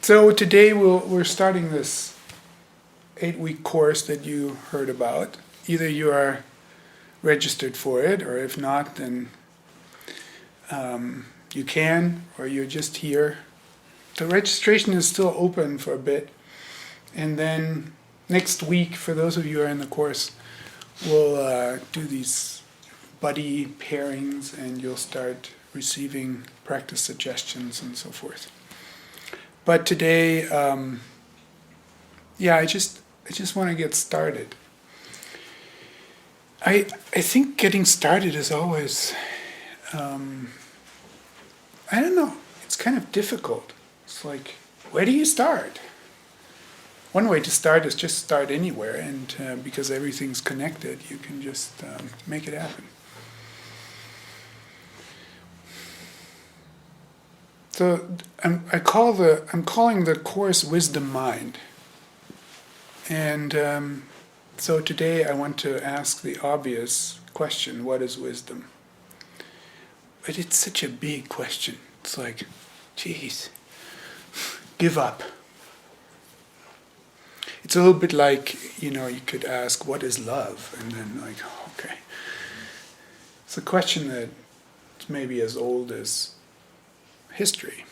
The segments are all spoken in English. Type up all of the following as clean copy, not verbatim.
So today we're starting this 8-week course that you heard about. Either you are registered for it, or if not, then you can, or you're just here. The registration is still open for a bit. And then next week, for those of you who are in the course, we'll do these buddy pairings, and you'll start receiving practice suggestions and so forth. But today, I just want to get started. I think getting started is always, I don't know, it's kind of difficult. It's like, where do you start? One way to start is just start anywhere, and because everything's connected, you can just make it happen. So I'm calling the course Wisdom Mind, and so today I want to ask the obvious question: what is wisdom? But it's such a big question. It's like, geez, give up. It's a little bit like, you could ask, what is love? And then like, okay. It's a question that's maybe as old as history.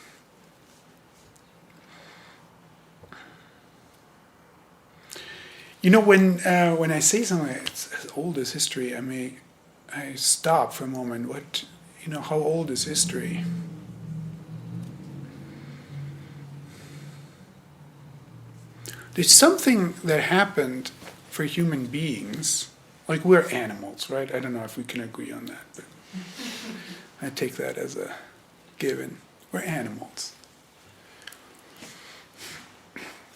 When I say something that's as old as history, I stop for a moment. How old is history? There's something that happened for human beings, like we're animals, right? I don't know if we can agree on that, but I take that as a given. We're animals.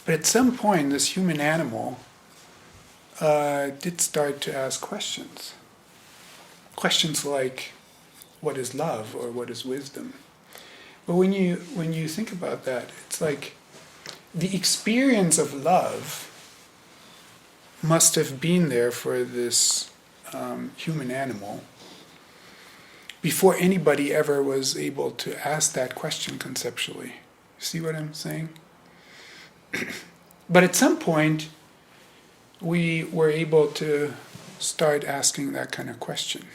But at some point, this human animal did start to ask questions. Questions like, what is love, or what is wisdom? But when you think about that, it's like the experience of love must have been there for this human animal before anybody ever was able to ask that question conceptually. See what I'm saying? But at some point, we were able to start asking that kind of question.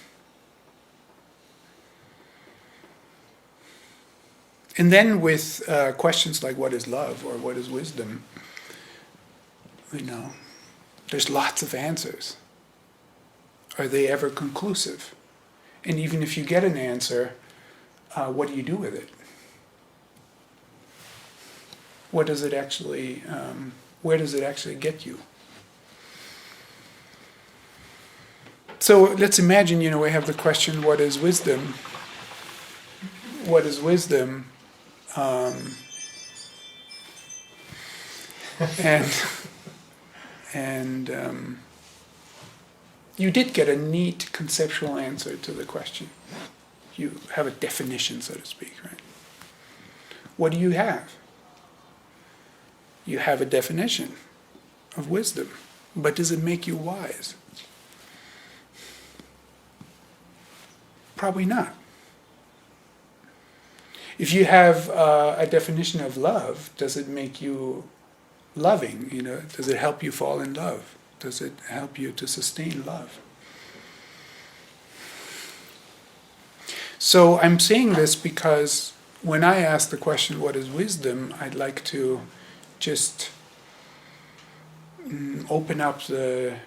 And then with questions like what is love or what is wisdom, there's lots of answers. Are they ever conclusive? And even if you get an answer, what do you do with it? What does it actually, where does it actually get you? So let's imagine, we have the question, what is wisdom? What is wisdom? And you did get a neat conceptual answer to the question. You have a definition, so to speak, right? What do you have? You have a definition of wisdom, but does it make you wise? Probably not. If you have a definition of love, does it make you loving? Does it help you fall in love? Does it help you to sustain love? So I'm saying this because when I ask the question, what is wisdom, I'd like to just open up a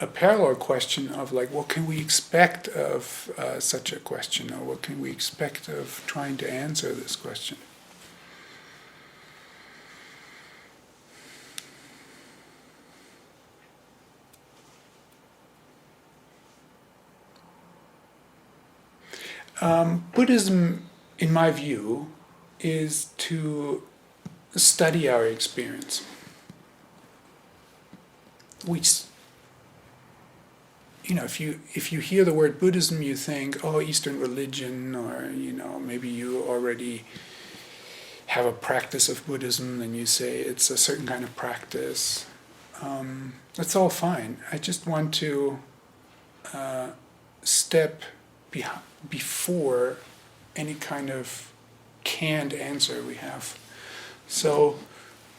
parallel question of what can we expect of such a question, or what can we expect of trying to answer this question? Buddhism, in my view, is to study our experience. If you hear the word Buddhism, you think, Eastern religion, or maybe you already have a practice of Buddhism, and you say it's a certain kind of practice. That's all fine. I just want to step before any kind of canned answer we have So,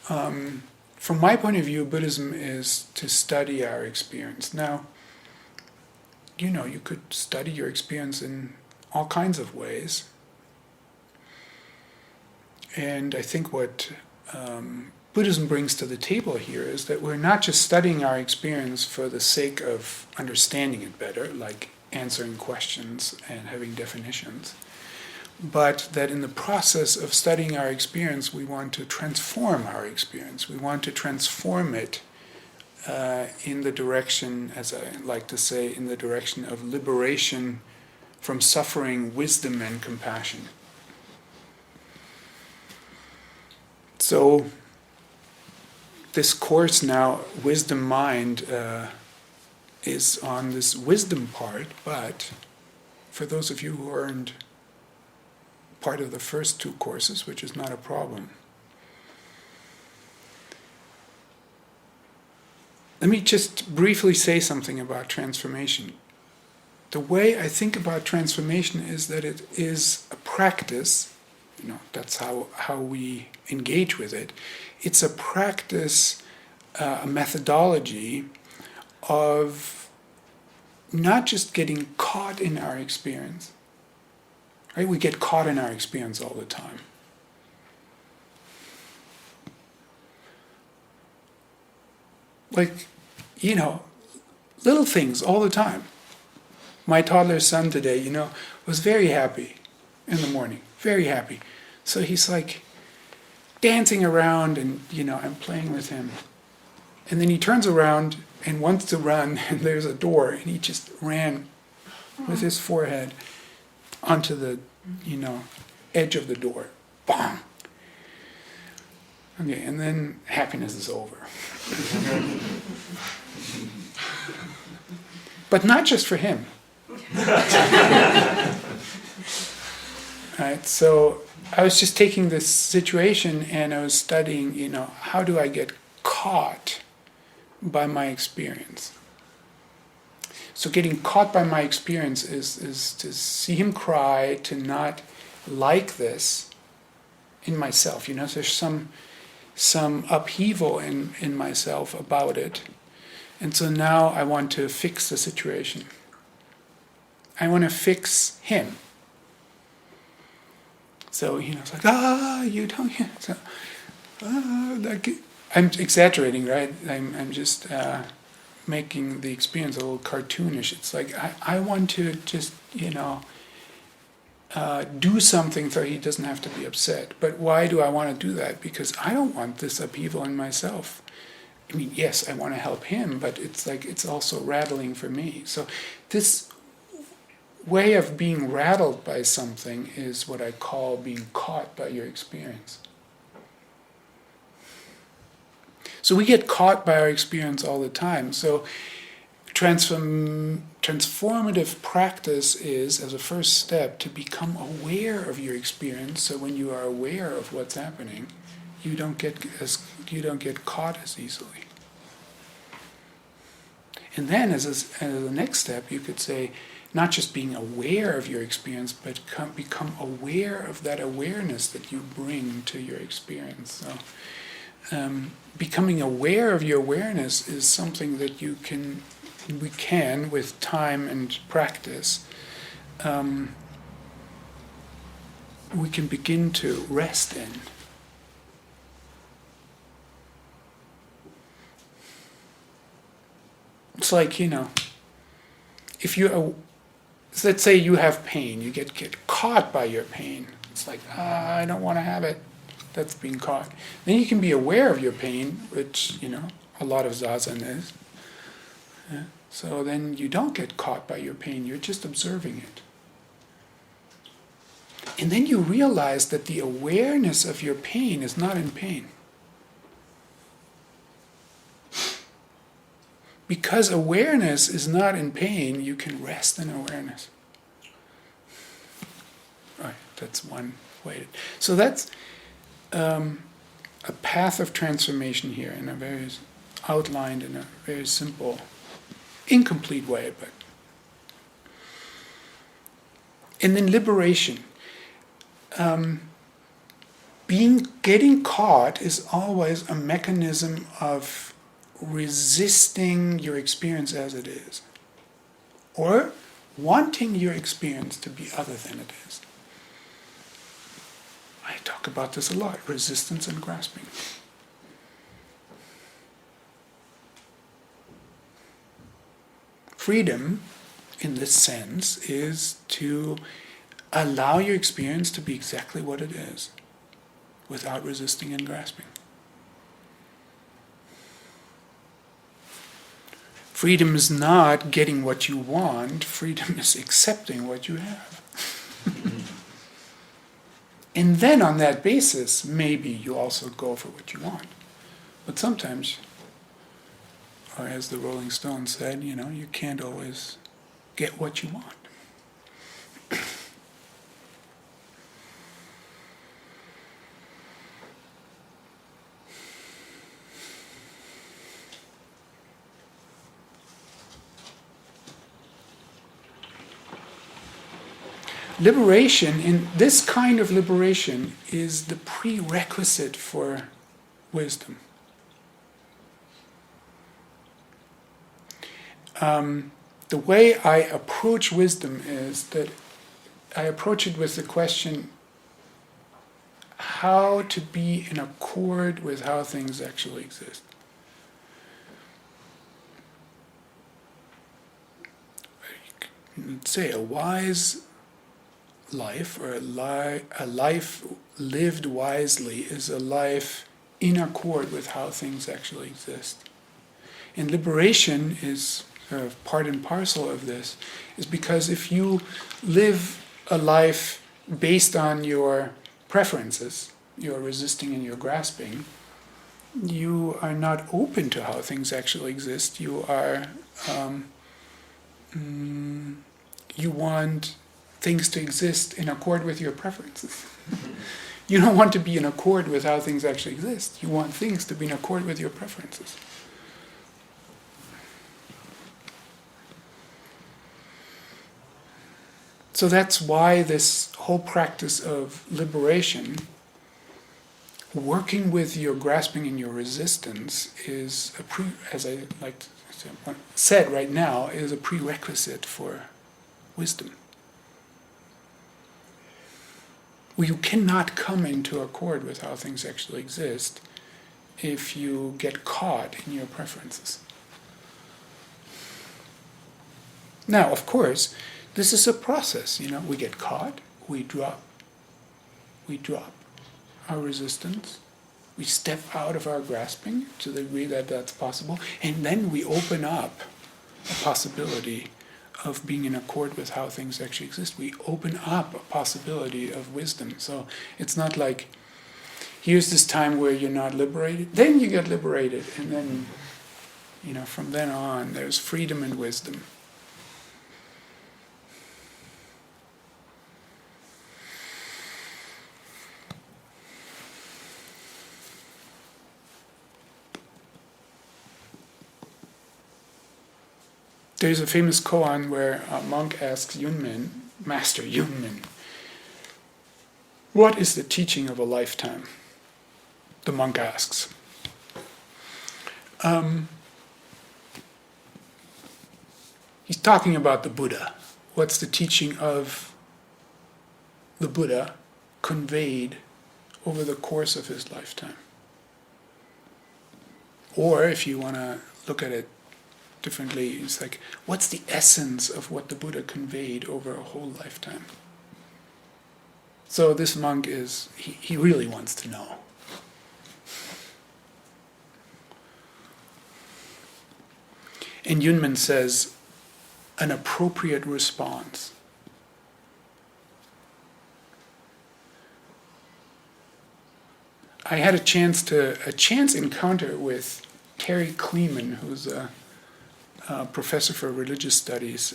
from my point of view, Buddhism is to study our experience. Now, you could study your experience in all kinds of ways. And I think what Buddhism brings to the table here is that we're not just studying our experience for the sake of understanding it better, like answering questions and having definitions, but that in the process of studying our experience, we want to transform our experience. We want to transform it in the direction, as I like to say, in the direction of liberation from suffering, wisdom, and compassion. So, this course now, Wisdom Mind, is on this wisdom part, but for those of you who earned part of the first two courses, which is not a problem, let me just briefly say something about transformation. The way I think about transformation is that it is a practice. That's how we engage with it. It's a practice, a methodology of not just getting caught in our experience. Right? We get caught in our experience all the time. Like, little things all the time. My toddler son today, was very happy in the morning. Very happy. So he's like dancing around and, I'm playing with him. And then he turns around and wants to run and there's a door and he just ran with his forehead onto the, edge of the door. Bang! Okay, and then happiness is over. But not just for him. Right, so I was just taking this situation and I was studying, how do I get caught by my experience? So getting caught by my experience is to see him cry, to not like this in myself. There's some upheaval in myself about it. And so now I want to fix the situation. I want to fix him. So, it's like, you don't, so, I'm exaggerating, right? I'm just making the experience a little cartoonish. It's like, I want to just, do something so he doesn't have to be upset. But why do I want to do that? Because I don't want this upheaval in myself. I mean, yes, I want to help him, but it's like, it's also rattling for me. So this way of being rattled by something is what I call being caught by your experience. So we get caught by our experience all the time. So transformative practice is, as a first step, to become aware of your experience. So when you are aware of what's happening, you don't get caught as easily. And then, as a next step, you could say, not just being aware of your experience, but become aware of that awareness that you bring to your experience. So, becoming aware of your awareness is something that we can, with time and practice, we can begin to rest in. It's like, if let's say you have pain, you get caught by your pain. It's like, I don't want to have it. That's being caught. Then you can be aware of your pain, which, a lot of zazen is. Yeah. So then you don't get caught by your pain, you're just observing it. And then you realize that the awareness of your pain is not in pain. Because awareness is not in pain, you can rest in awareness. All right, that's one way. So that's a path of transformation here, outlined in a very simple, incomplete way, but. And then liberation. getting caught is always a mechanism of resisting your experience as it is, or wanting your experience to be other than it is. I talk about this a lot, resistance and grasping. Freedom, in this sense, is to allow your experience to be exactly what it is, without resisting and grasping. Freedom is not getting what you want, freedom is accepting what you have. And then on that basis, maybe you also go for what you want. But sometimes, or as the Rolling Stones said, you can't always get what you want. Liberation, in this kind of liberation, is the prerequisite for wisdom. The way I approach wisdom is that I approach it with the question, how to be in accord with how things actually exist. Let's say a wise life, or a life lived wisely, is a life in accord with how things actually exist. And liberation is part and parcel of this, is because if you live a life based on your preferences, your resisting and your grasping, you are not open to how things actually exist. You are, you want things to exist in accord with your preferences. You don't want to be in accord with how things actually exist. You want things to be in accord with your preferences. So that's why this whole practice of liberation, working with your grasping and your resistance, is as I like to say, said right now, is a prerequisite for wisdom. You cannot come into accord with how things actually exist if you get caught in your preferences. Now, of course, this is a process. We get caught, we drop our resistance, we step out of our grasping to the degree that that's possible, and then we open up a possibility of being in accord with how things actually exist. We open up a possibility of wisdom. So it's not like, here's this time where you're not liberated, then you get liberated, and then, from then on, there's freedom and wisdom. There's a famous koan where a monk asks Yunmen, Master Yunmen, what is the teaching of a lifetime? The monk asks. He's talking about the Buddha. What's the teaching of the Buddha conveyed over the course of his lifetime? Or if you want to look at it differently, it's like, what's the essence of what the Buddha conveyed over a whole lifetime? So this monk he really wants to know. And Yunmen says, an appropriate response. I had a chance encounter with Terry Kleeman, who's a professor for religious studies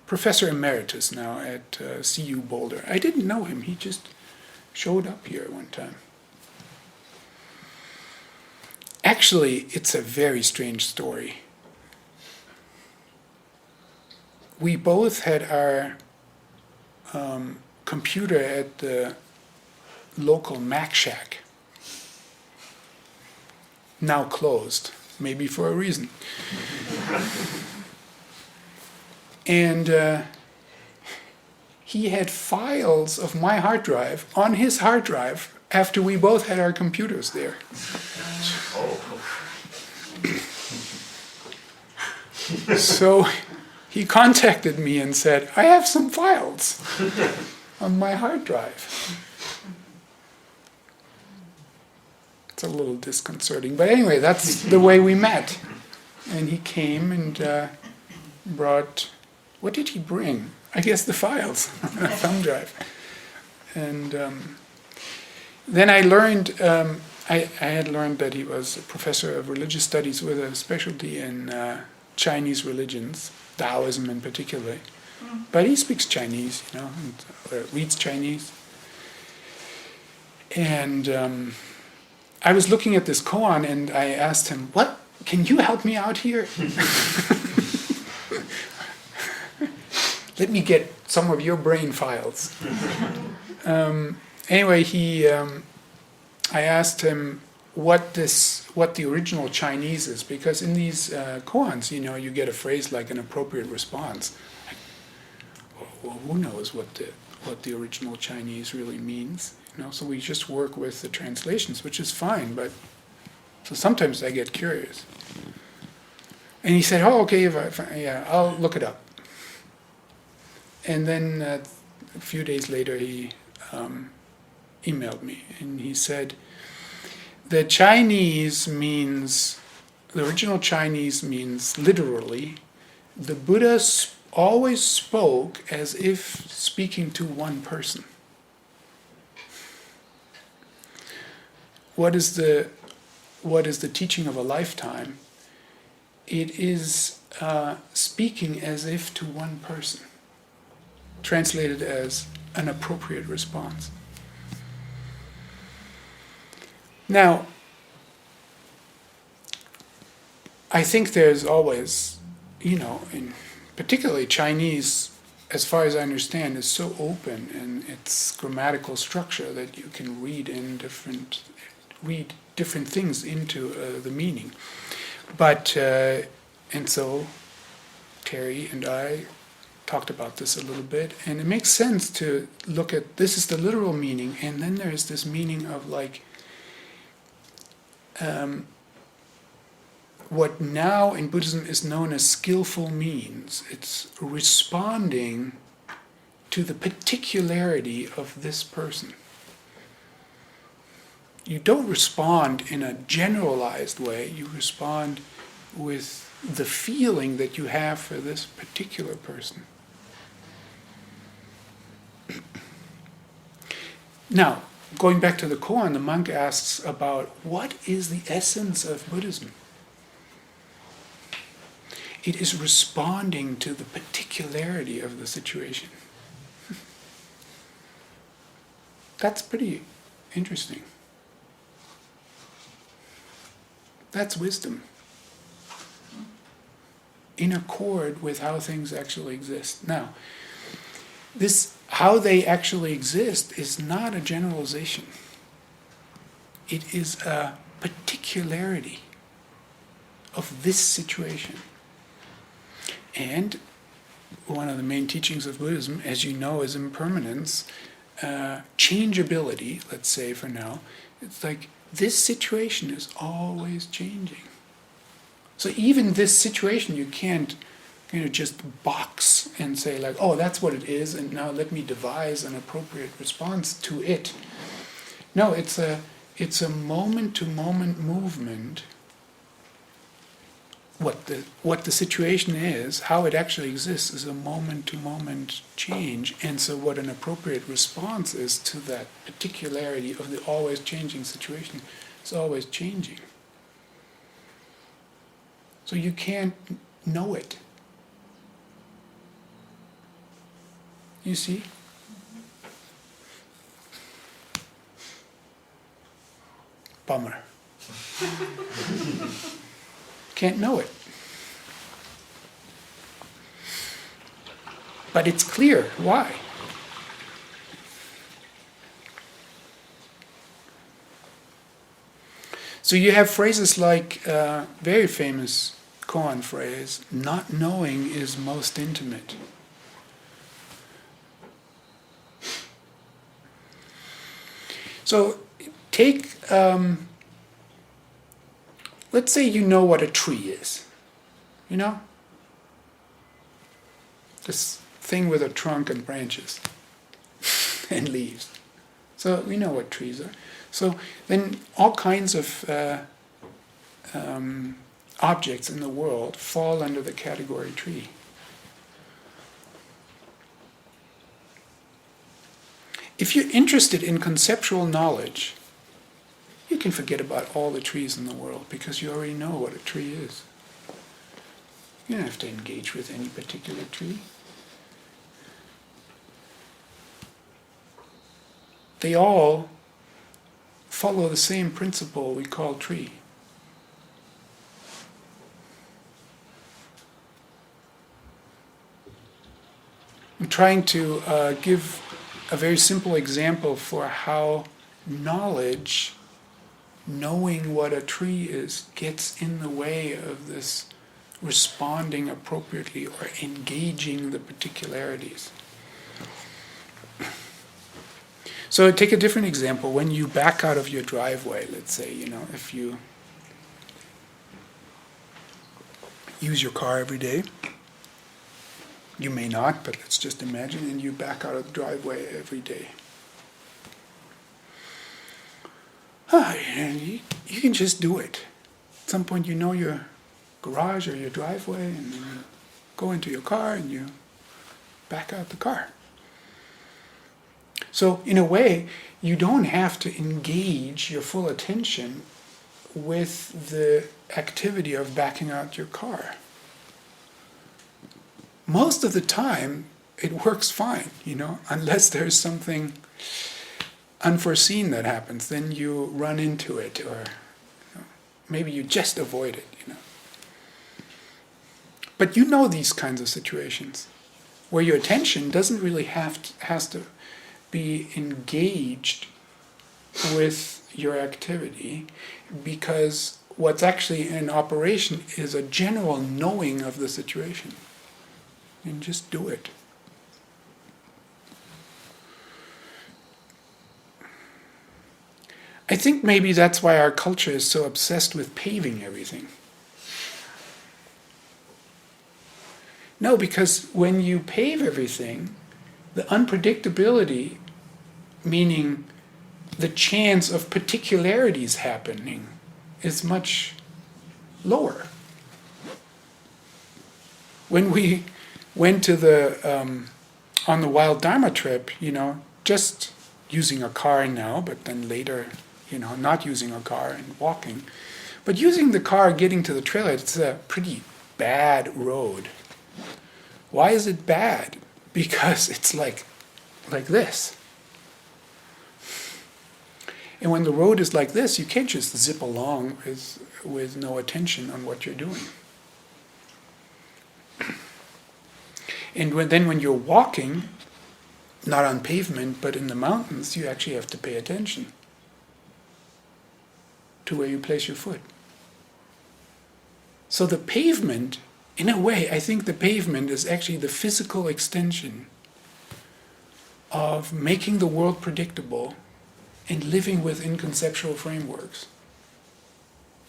Professor Emeritus now at CU Boulder. I didn't know him, he just showed up here one time. Actually, it's a very strange story. We both had our computer at the local Mac Shack, now closed, maybe for a reason. And he had files of my hard drive on his hard drive after we both had our computers there. So he contacted me and said, I have some files on my hard drive. It's a little disconcerting. But anyway, that's the way we met. And he came and brought, what did he bring? I guess the files on a thumb drive. And then I learned, I had learned that he was a professor of religious studies with a specialty in Chinese religions, Taoism in particular. But he speaks Chinese, or reads Chinese. And I was looking at this koan and I asked him, "What? Can you help me out here? Let me get some of your brain files." Anyway, I asked him what the original Chinese is, because in these koans, you get a phrase like an appropriate response. Well, who knows what the original Chinese really means? So we just work with the translations, which is fine. But so sometimes I get curious. And he said, "Oh, okay, I'll look it up." And then a few days later, he emailed me, and he said, the original Chinese means literally, the Buddha always spoke as if speaking to one person. What is the teaching of a lifetime? It is speaking as if to one person, translated as an appropriate response. Now, I think there's always, in particularly Chinese, as far as I understand, is so open in its grammatical structure that you can read different things into the meaning. But and so Terry and I talked about this a little bit, and it makes sense to look at this is the literal meaning, and then there's this meaning of what now in Buddhism is known as skillful means. It's responding to the particularity of this person. You don't respond in a generalized way, you respond with the feeling that you have for this particular person. Now, going back to the koan, the monk asks about what is the essence of Buddhism? It is responding to the particularity of the situation. That's pretty interesting. That's wisdom. In accord with how things actually exist. Now, this how they actually exist is not a generalization. It is a particularity of this situation. And one of the main teachings of Buddhism, as you know, is impermanence, changeability, let's say for now. It's like this situation is always changing. So even this situation you can't just box and say like, oh, that's what it is, and now let me devise an appropriate response to it. No, it's a moment-to-moment movement. What the situation is, how it actually exists, is a moment-to-moment change. And so what an appropriate response is to that particularity of the always changing situation is always changing. So you can't know it. You see? Bummer. Can't know it. But it's clear why. So you have phrases like, very famous koan phrase, not knowing is most intimate. So take, let's say you know what a tree is. You know? This thing with a trunk and branches and leaves. So we know what trees are. So then all kinds of objects in the world fall under the category tree. If you're interested in conceptual knowledge, you can forget about all the trees in the world because you already know what a tree is. You don't have to engage with any particular tree. They all follow the same principle we call tree. I'm trying to give a very simple example for how knowledge, knowing what a tree is, gets in the way of this responding appropriately or engaging the particularities. So take a different example. When you back out of your driveway, let's say, if you use your car every day, you may not, but let's just imagine, and you back out of the driveway every day. And you can just do it. At some point you know your garage or your driveway, and then you go into your car and you back out the car. So in a way, you don't have to engage your full attention with the activity of backing out your car. Most of the time, it works fine, unless there's something unforeseen that happens. Then you run into it, or maybe you just avoid it, But these kinds of situations where your attention doesn't really has to be engaged with your activity, because what's actually in operation is a general knowing of the situation. And just do it. I think maybe that's why our culture is so obsessed with paving everything. No, because when you pave everything, the unpredictability, meaning the chance of particularities happening, is much lower. When we went to on the wild Dharma trip, just using a car now, but then later, not using a car and walking. But using the car, getting to the trail, it's a pretty bad road. Why is it bad? Because it's like this. And when the road is like this, you can't just zip along with no attention on what you're doing. And when you're walking, not on pavement, but in the mountains, you actually have to pay attention to where you place your foot. So the pavement, in a way, I think the pavement is actually the physical extension of making the world predictable and living within conceptual frameworks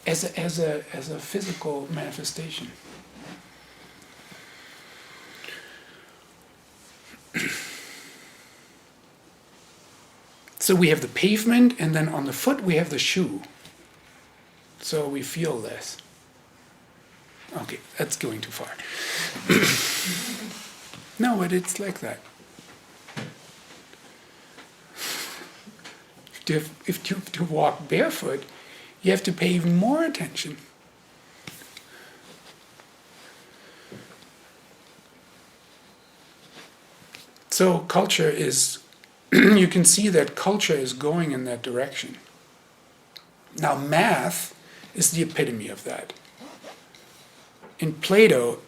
as a physical manifestation. So we have the pavement, and then on the foot we have the shoe. So we feel less. Okay, that's going too far. No, but it's like that. If to walk barefoot, you have to pay even more attention. So culture is, you can see that culture is going in that direction. Now math is the epitome of that. And Plato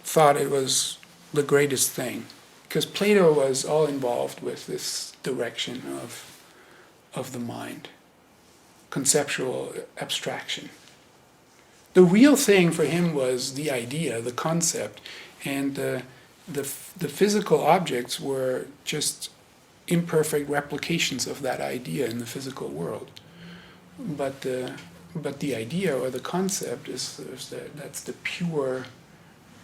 thought it was the greatest thing, because Plato was all involved with this direction of the mind. conceptual abstraction. The real thing for him was the idea, the concept, and the physical objects were just imperfect replications of that idea in the physical world. But the idea or the concept that's the pure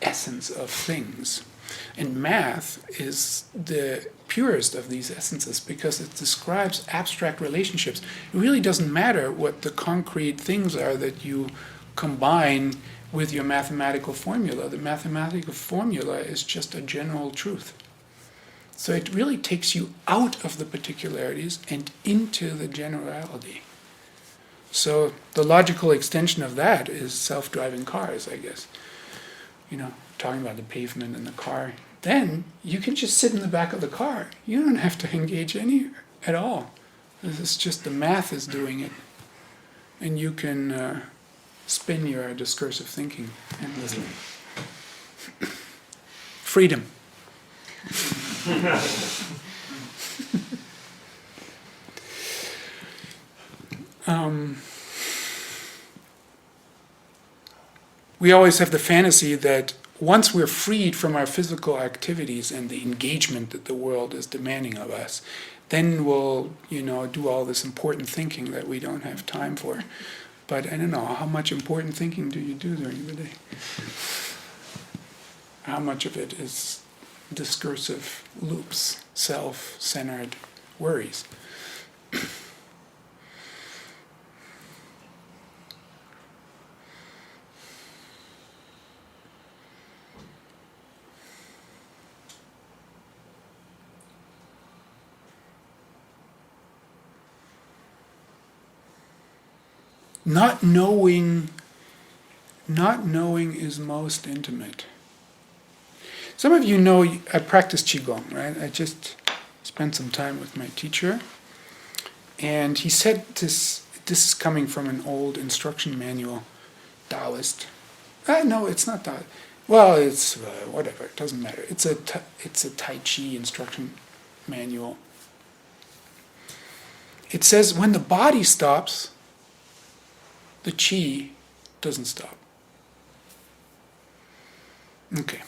essence of things. And math is the purest of these essences because it describes abstract relationships. It really doesn't matter what the concrete things are that you combine with your mathematical formula. The mathematical formula is just a general truth. So it really takes you out of the particularities and into the generality. So the logical extension of that is self-driving cars, I guess. Talking about the pavement and the car. Then you can just sit in the back of the car. You don't have to engage any at all. This is just the math is doing it. And you can spin your discursive thinking endlessly. Freedom. We always have the fantasy that once we're freed from our physical activities and the engagement that the world is demanding of us, then we'll, do all this important thinking that we don't have time for. But I don't know, how much important thinking do you do during the day? How much of it is discursive loops, self-centered worries? Not knowing is most intimate. Some of you know I practice Qigong, right? I just spent some time with my teacher, and he said this is coming from an old instruction manual, Taoist. No, it's not Taoist. Well, it's whatever, it doesn't matter. It's a Tai Chi instruction manual. It says when the body stops, the chi doesn't stop. Okay.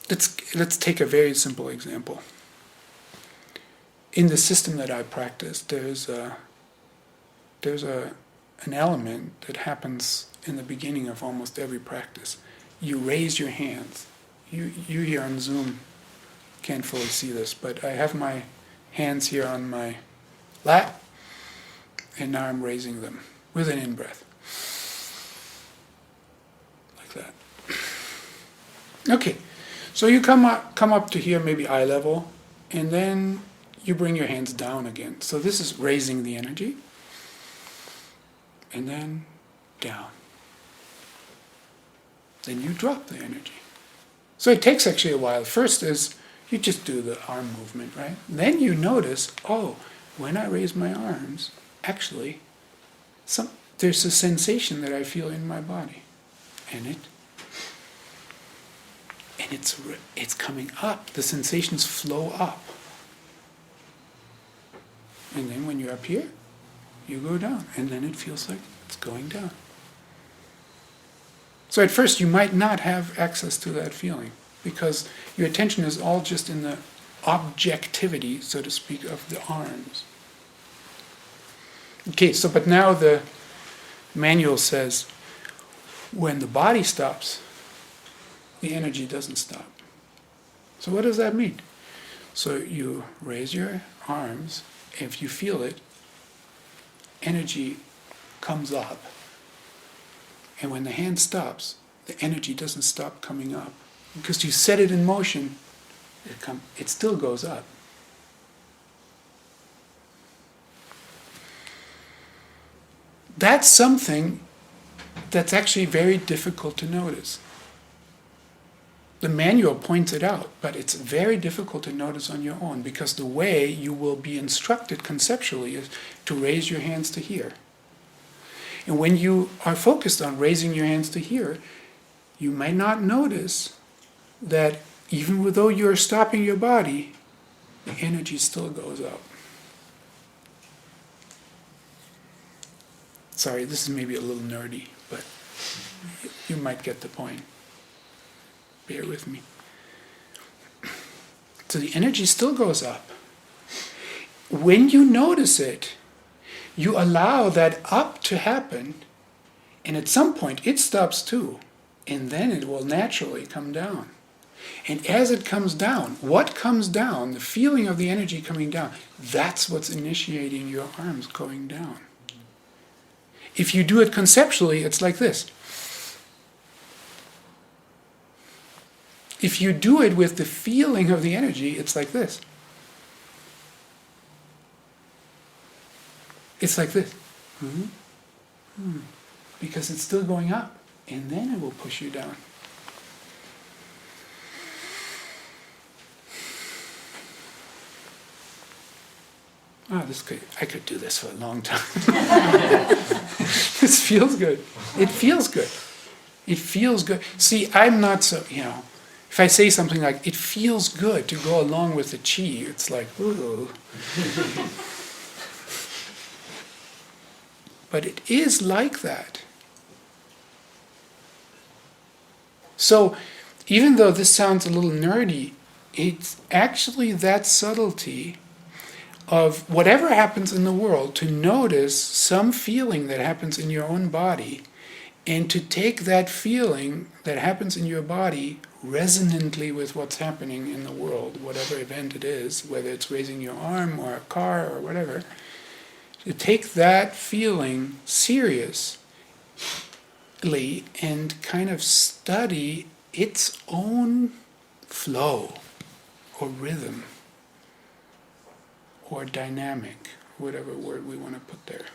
Let's take a very simple example. In the system that I practice, there's an element that happens in the beginning of almost every practice. You raise your hands. You here on Zoom can't fully see this, but I have my hands here on my lap, and now I'm raising them with an in-breath. Like that. Okay, so you come up to here, maybe eye level, and then you bring your hands down again. So this is raising the energy, and then down. Then you drop the energy. So it takes actually a while. First is you just do the arm movement, right? Then you notice, when I raise my arms, actually, there's a sensation that I feel in my body, and it's coming up. The sensations flow up, and then when you're up here, you go down, and then it feels like it's going down. So at first, you might not have access to that feeling because your attention is all just in the objectivity, so to speak, of the arms. Okay, but now the manual says, when the body stops, the energy doesn't stop. So what does that mean? So you raise your arms, if you feel it, energy comes up. And when the hand stops, the energy doesn't stop coming up. Because you set it in motion, it still goes up. That's something that's actually very difficult to notice. The manual points it out, but it's very difficult to notice on your own because the way you will be instructed conceptually is to raise your hands to here. And when you are focused on raising your hands to here, you may not notice that even though you're stopping your body, the energy still goes up. Sorry, this is maybe a little nerdy, but you might get the point. Bear with me. So the energy still goes up. When you notice it, you allow that up to happen, and at some point it stops too, and then it will naturally come down. And as it comes down, what comes down, the feeling of the energy coming down, that's what's initiating your arms going down. If you do it conceptually, it's like this. If you do it with the feeling of the energy, it's like this. It's like this. Because it's still going up, and then it will push you down. Oh, I could do this for a long time. This feels good. It feels good. It feels good. See, I'm not so, if I say something like, it feels good to go along with the chi, it's like, ooh. But it is like that. So, even though this sounds a little nerdy, it's actually that subtlety of whatever happens in the world, to notice some feeling that happens in your own body, and to take that feeling that happens in your body resonantly with what's happening in the world, whatever event it is, whether it's raising your arm or a car or whatever, to take that feeling seriously and kind of study its own flow or rhythm or dynamic, whatever word we want to put there.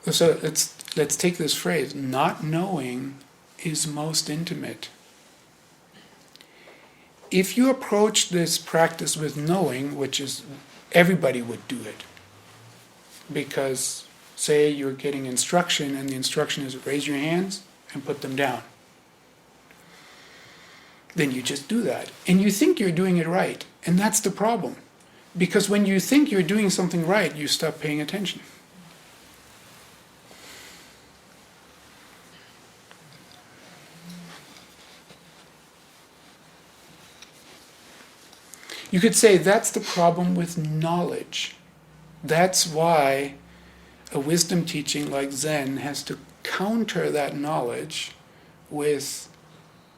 So let's take this phrase, not knowing is most intimate. If you approach this practice with knowing, which is, everybody would do it, because say you're getting instruction and the instruction is raise your hands and put them down. Then you just do that. And you think you're doing it right. And that's the problem. Because when you think you're doing something right, you stop paying attention. You could say that's the problem with knowledge. That's why a wisdom teaching like Zen has to counter that knowledge with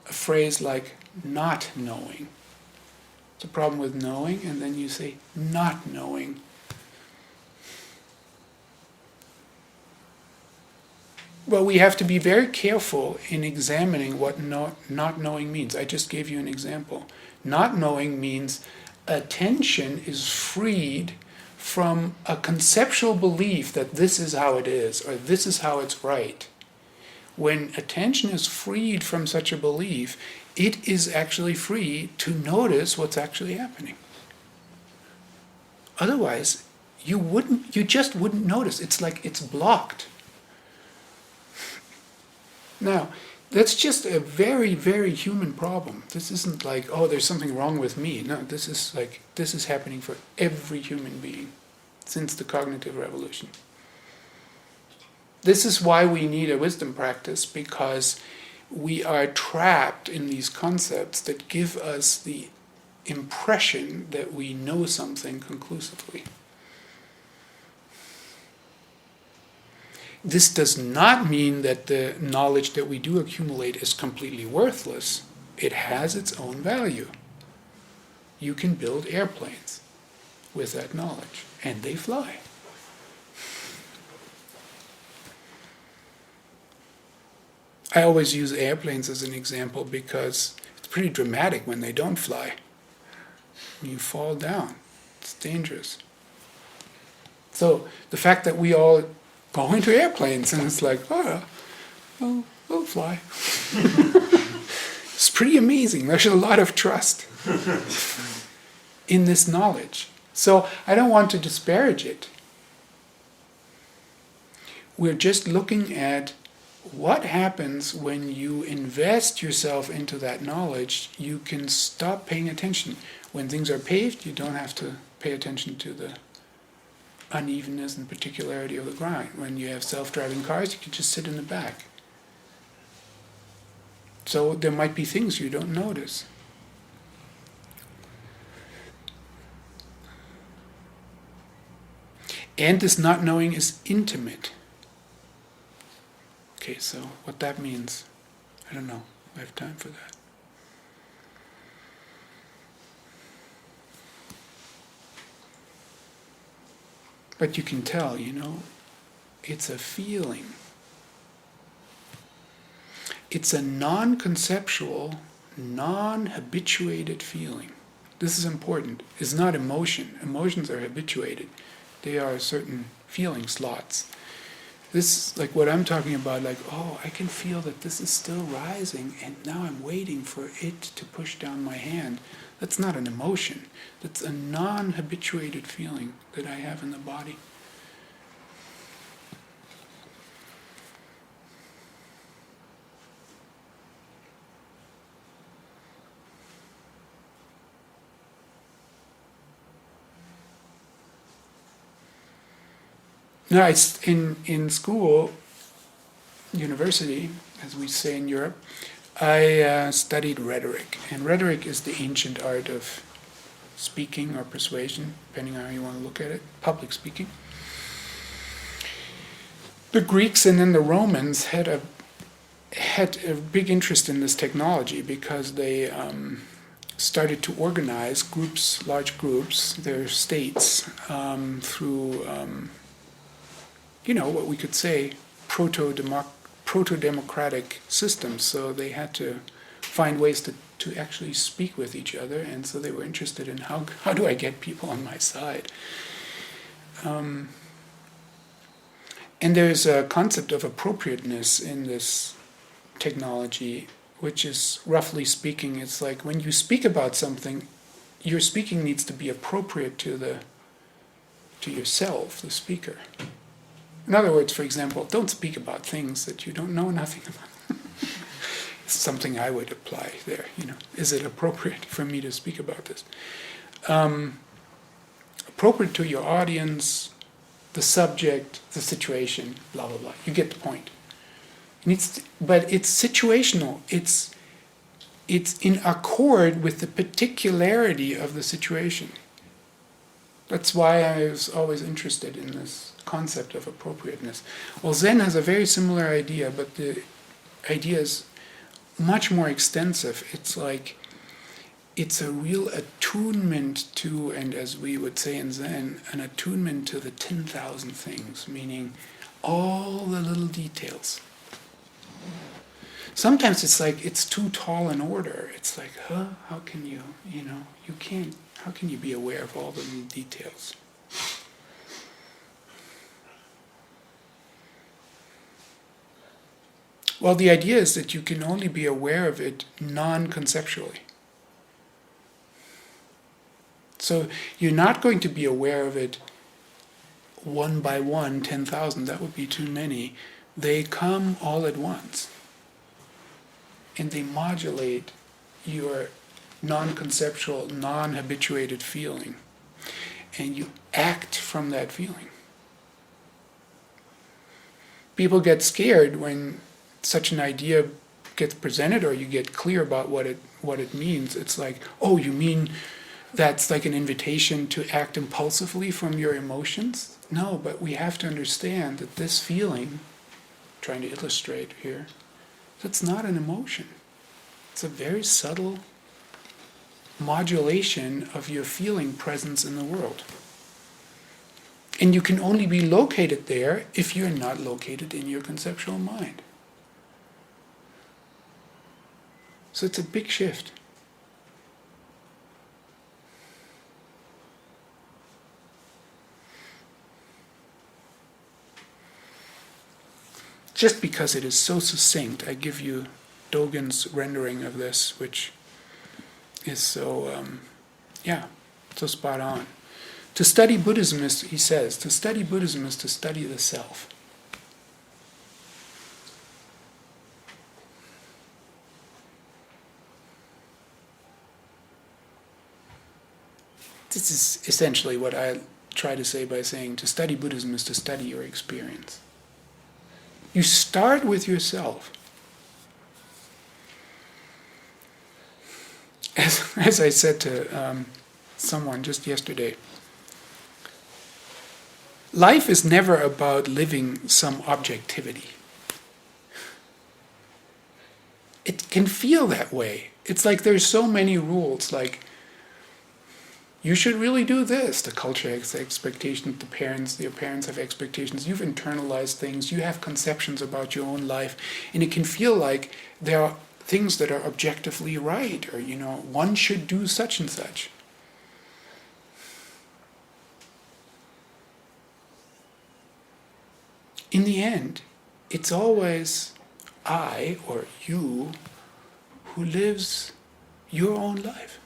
a phrase like not knowing. It's a problem with knowing, and then you say not knowing. Well, we have to be very careful in examining what not knowing means. I just gave you an example. Not knowing means attention is freed from a conceptual belief that this is how it is, or this is how it's right. When attention is freed from such a belief, it is actually free to notice what's actually happening. Otherwise, you just wouldn't notice. It's like it's blocked. Now, that's just a very, very human problem. This isn't like, oh, there's something wrong with me. No, this is happening for every human being since the cognitive revolution. This is why we need a wisdom practice, because we are trapped in these concepts that give us the impression that we know something conclusively. This does not mean that the knowledge that we do accumulate is completely worthless. It has its own value. You can build airplanes with that knowledge, and they fly. I always use airplanes as an example because it's pretty dramatic when they don't fly. You fall down. It's dangerous. So the fact that we all go into airplanes and it's like, oh, we'll fly. It's pretty amazing. There's a lot of trust in this knowledge. So I don't want to disparage it. We're just looking at what happens when you invest yourself into that knowledge. You can stop paying attention. When things are paved, you don't have to pay attention to the unevenness and particularity of the ground. When you have self-driving cars, you can just sit in the back. So there might be things you don't notice. And this not knowing is intimate. Okay, so what that means, I don't know. I have time for that. But you can tell, it's a feeling. It's a non-conceptual, non-habituated feeling. This is important. It's not emotion. Emotions are habituated. They are certain feeling slots. This, like what I'm talking about, like, oh, I can feel that this is still rising, and now I'm waiting for it to push down my hand. That's not an emotion. That's a non-habituated feeling that I have in the body. Now, it's in school, university, as we say in Europe, I studied rhetoric. And rhetoric is the ancient art of speaking or persuasion, depending on how you want to look at it, public speaking. The Greeks and then the Romans had a big interest in this technology because they started to organize groups, large groups, their states, through what we could say, proto-democratic systems. So they had to find ways to actually speak with each other, and so they were interested in how do I get people on my side. And there's a concept of appropriateness in this technology, which is, roughly speaking, it's like when you speak about something, your speaking needs to be appropriate to yourself, the speaker. In other words, for example, don't speak about things that you don't know nothing about. It's something I would apply there. Is it appropriate for me to speak about this? Appropriate to your audience, the subject, the situation, blah blah blah. You get the point. But it's situational. It's in accord with the particularity of the situation. That's why I was always interested in this concept of appropriateness. Well, Zen has a very similar idea, but the idea is much more extensive. It's like, it's a real attunement to, and as we would say in Zen, an attunement to the 10,000 things, meaning all the little details. Sometimes it's like, it's too tall an order. It's like, how can you, you can't, how can you be aware of all the little details? Well, the idea is that you can only be aware of it non-conceptually. So you're not going to be aware of it one by one, 10,000, that would be too many. They come all at once. And they modulate your non-conceptual, non-habituated feeling. And you act from that feeling. People get scared when such an idea gets presented, or you get clear about what it means. It's like, oh, you mean that's like an invitation to act impulsively from your emotions? No, but we have to understand that this feeling, trying to illustrate here, that's not an emotion. It's a very subtle modulation of your feeling presence in the world. And you can only be located there if you're not located in your conceptual mind. So it's a big shift. Just because it is so succinct, I give you Dogen's rendering of this, which is so, so spot on. To study Buddhism is, he says, to study Buddhism is to study the self. This is essentially what I try to say by saying to study Buddhism is to study your experience. You start with yourself. As I said to someone just yesterday, life is never about living some objectivity. It can feel that way. It's like there's so many rules, like you should really do this. The culture has expectations, your parents have expectations, you've internalized things, you have conceptions about your own life, and it can feel like there are things that are objectively right, or one should do such and such. In the end, it's always I or you who lives your own life.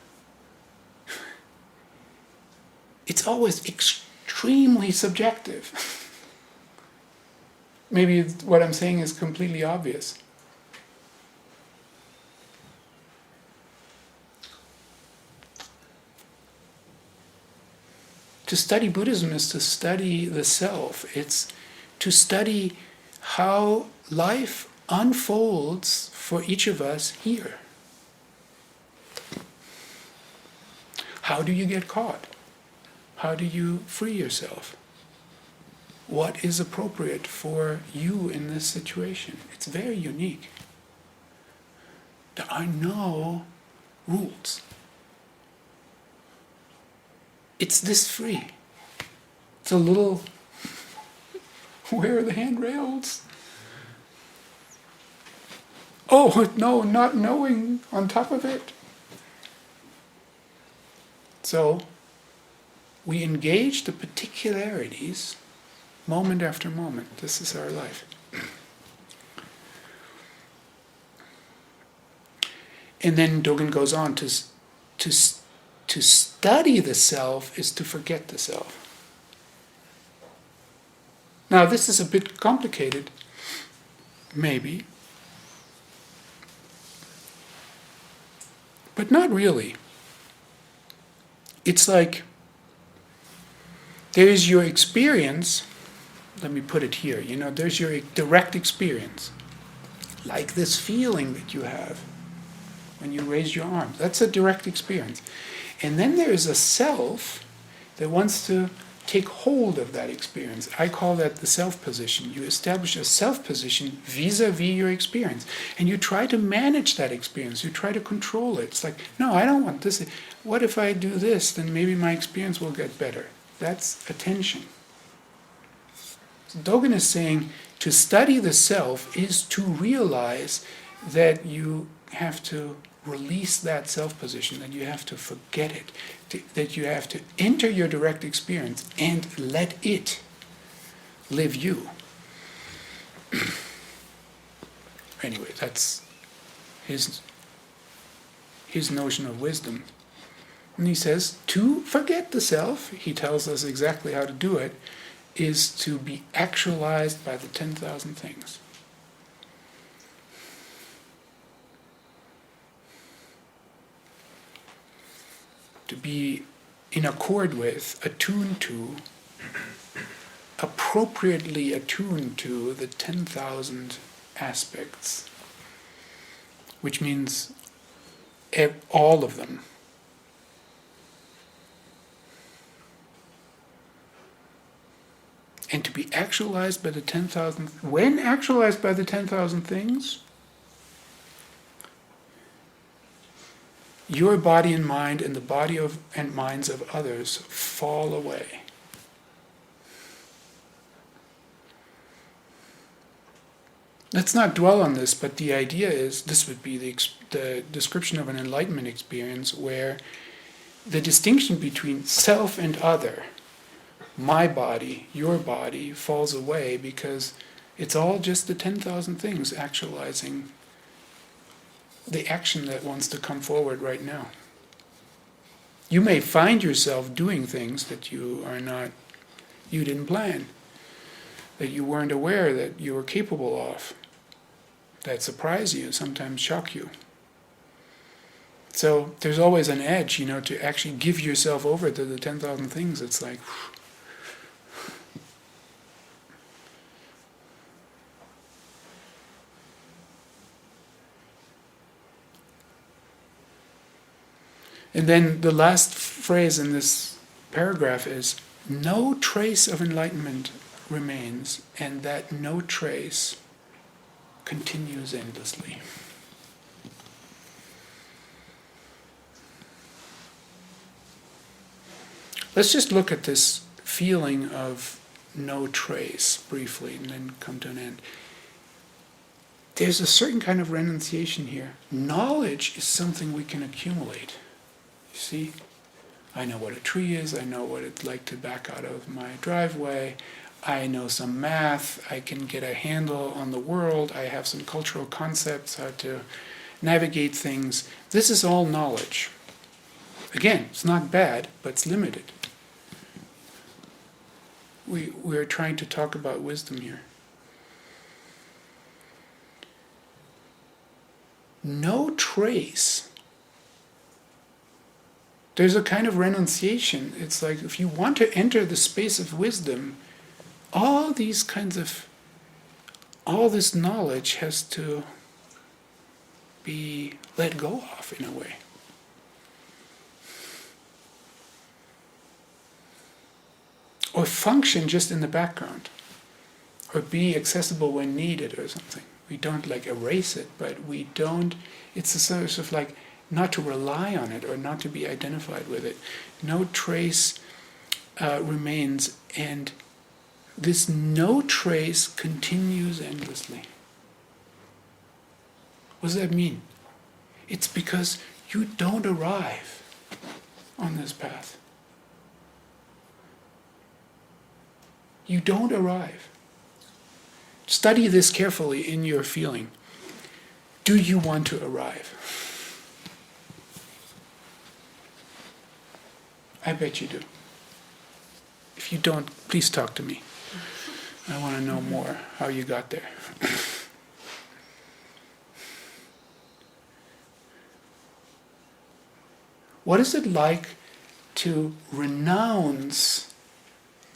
It's always extremely subjective. Maybe what I'm saying is completely obvious. To study Buddhism is to study the self. It's to study how life unfolds for each of us here. How do you get caught? How do you free yourself? What is appropriate for you in this situation? It's very unique. There are no rules. It's this free. It's a little, where are the handrails? Oh, no, not knowing on top of it. So, we engage the particularities moment after moment. This is our life. And then Dogen goes on to study the self is to forget the self. Now this is a bit complicated, maybe, but not really. It's like there is your experience, let me put it here, there's your direct experience, like this feeling that you have when you raise your arm. That's a direct experience. And then there is a self that wants to take hold of that experience. I call that the self position. You establish a self position vis-a-vis your experience. And you try to manage that experience. You try to control it. It's like, no, I don't want this. What if I do this? Then maybe my experience will get better. That's attention. So Dogen is saying to study the self is to realize that you have to release that self-position, that you have to forget it, that you have to enter your direct experience and let it live you. Anyway, that's his notion of wisdom. And he says, to forget the self, he tells us exactly how to do it, is to be actualized by the 10,000 things. To be in accord with, attuned to, appropriately attuned to the 10,000 aspects, which means all of them. And to be actualized by the 10,000, when actualized by the 10,000 things, your body and mind and the body and minds of others fall away. Let's not dwell on this, but the idea is, this would be the description of an enlightenment experience where the distinction between self and other, my body, your body, falls away because it's all just the 10,000 things actualizing the action that wants to come forward right now. You may find yourself doing things that you didn't plan, that you weren't aware that you were capable of, that surprise you, sometimes shock you. So there's always an edge, to actually give yourself over to the 10,000 things. It's like, And then the last phrase in this paragraph is, no trace of enlightenment remains, and that no trace continues endlessly. Let's just look at this feeling of no trace briefly and then come to an end. There's a certain kind of renunciation here. Knowledge is something we can accumulate. You see? I know what a tree is, I know what it's like to back out of my driveway, I know some math, I can get a handle on the world, I have some cultural concepts, how to navigate things. This is all knowledge. Again, it's not bad, but it's limited. We're trying to talk about wisdom here. No trace. There's a kind of renunciation. It's like if you want to enter the space of wisdom, all this knowledge has to be let go of in a way. Or function just in the background. Or be accessible when needed or something. We don't erase it, but we don't, it's a sort of not to rely on it or not to be identified with it. No trace remains, and this no trace continues endlessly. What does that mean? It's because you don't arrive on this path. You don't arrive. Study this carefully in your feeling. Do you want to arrive? I bet you do. If you don't, please talk to me. I want to know more how you got there. What is it like to renounce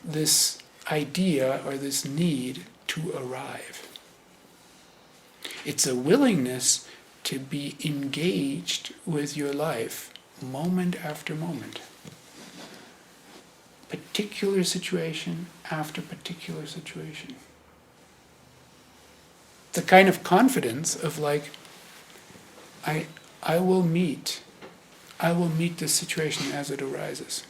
this idea or this need to arrive? It's a willingness to be engaged with your life moment after moment. Particular situation after particular situation. The kind of confidence of I will meet this situation as it arises.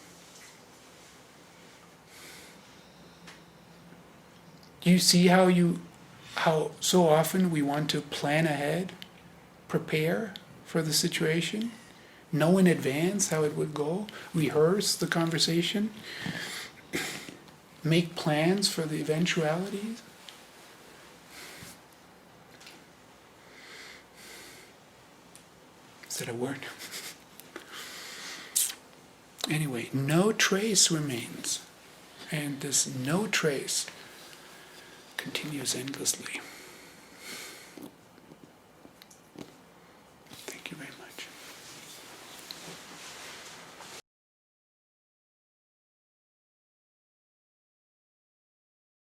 Do you see how so often we want to plan ahead, prepare for the situation, know in advance how it would go, rehearse the conversation, make plans for the eventualities? Is that a word? Anyway, no trace remains, and this no trace continues endlessly.